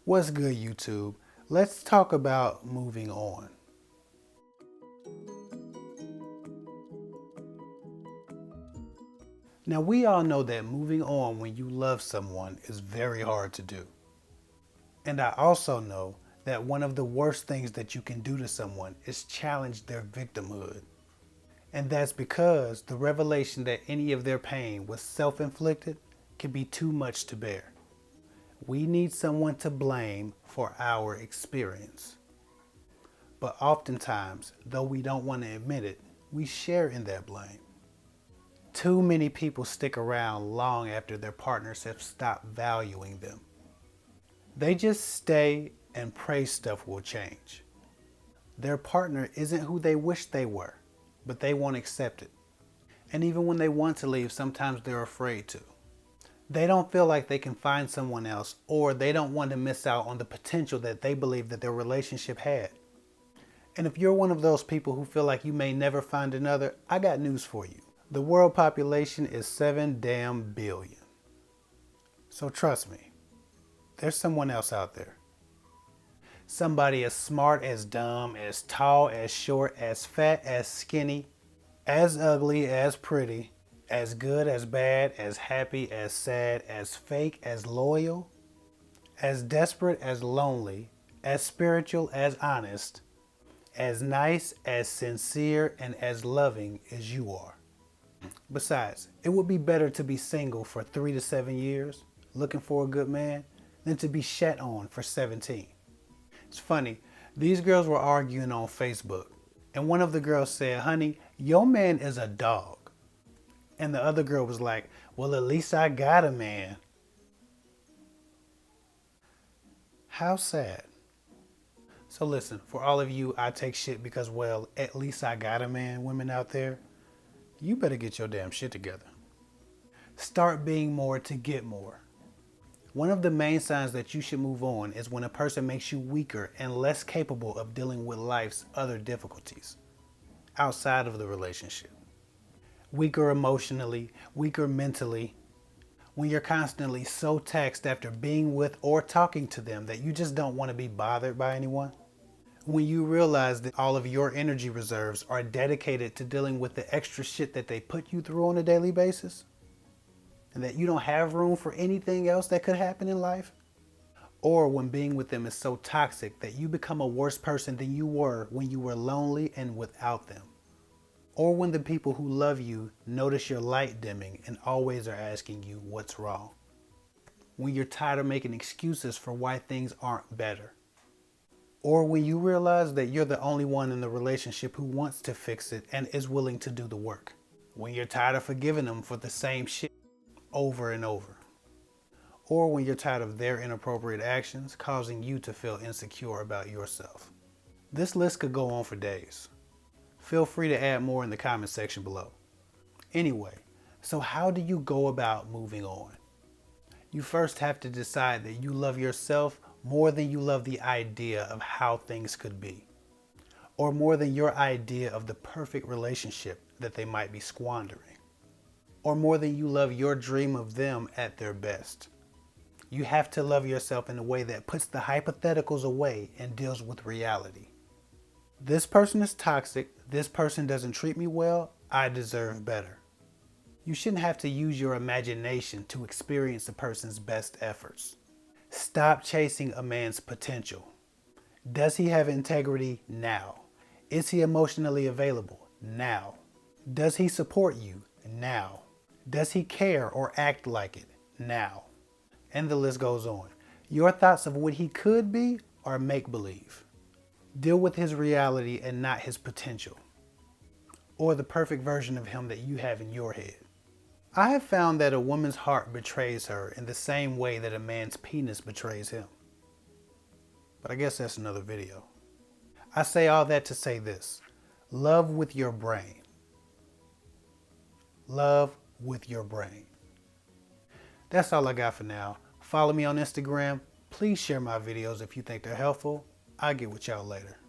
What's good, YouTube? Let's talk about moving on. Now, we all know that moving on when you love someone is very hard to do. And I also know that one of the worst things that you can do to someone is challenge their victimhood. And that's because the revelation that any of their pain was self-inflicted can be too much to bear. We need someone to blame for our experience. But oftentimes, though we don't want to admit it, we share in that blame. Too many people stick around long after their partners have stopped valuing them. They just stay and pray stuff will change. Their partner isn't who they wish they were, but they won't accept it. And even when they want to leave, sometimes they're afraid to. They don't feel like they can find someone else, or they don't want to miss out on the potential that they believe that their relationship had. And if you're one of those people who feel like you may never find another, I got news for you. The world population is 7 damn billion. So trust me, there's someone else out there. Somebody as smart as dumb, as tall as short, as fat as skinny, as ugly as pretty, as good as bad, as happy as sad, as fake as loyal, as desperate as lonely, as spiritual as honest, as nice, as sincere, and as loving as you are. Besides, it would be better to be single for 3 to 7 years, looking for a good man, than to be shat on for 17. It's funny, these girls were arguing on Facebook, and one of the girls said, "Honey, your man is a dog." And the other girl was like, "Well, at least I got a man." How sad. So listen, for all of you I take shit because, well, at least I got a man women out there, you better get your damn shit together. Start being more to get more. One of the main signs that you should move on is when a person makes you weaker and less capable of dealing with life's other difficulties outside of the relationship. Weaker emotionally, weaker mentally. When you're constantly so taxed after being with or talking to them that you just don't want to be bothered by anyone. When you realize that all of your energy reserves are dedicated to dealing with the extra shit that they put you through on a daily basis, and that you don't have room for anything else that could happen in life. Or when being with them is so toxic that you become a worse person than you were when you were lonely and without them. Or when the people who love you notice your light dimming and always are asking you what's wrong. When you're tired of making excuses for why things aren't better. Or when you realize that you're the only one in the relationship who wants to fix it and is willing to do the work. When you're tired of forgiving them for the same shit over and over. Or when you're tired of their inappropriate actions causing you to feel insecure about yourself. This list could go on for days. Feel free to add more in the comment section below. Anyway, so how do you go about moving on? You first have to decide that you love yourself more than you love the idea of how things could be, or more than your idea of the perfect relationship that they might be squandering, or more than you love your dream of them at their best. You have to love yourself in a way that puts the hypotheticals away and deals with reality. This person is toxic. This person doesn't treat me well. I deserve better. You shouldn't have to use your imagination to experience a person's best efforts. Stop chasing a man's potential. Does he have integrity? Now. Is he emotionally available? Now. Does he support you? Now. Does he care or act like it? Now. And the list goes on. Your thoughts of what he could be are make-believe. Deal with his reality and not his potential, or the perfect version of him that you have in your head. I have found that a woman's heart betrays her in the same way that a man's penis betrays him. But I guess that's another video. I say all that to say this. Love with your brain. Love with your brain. That's all I got for now. Follow me on Instagram. Please share my videos if you think they're helpful. I'll get with y'all later.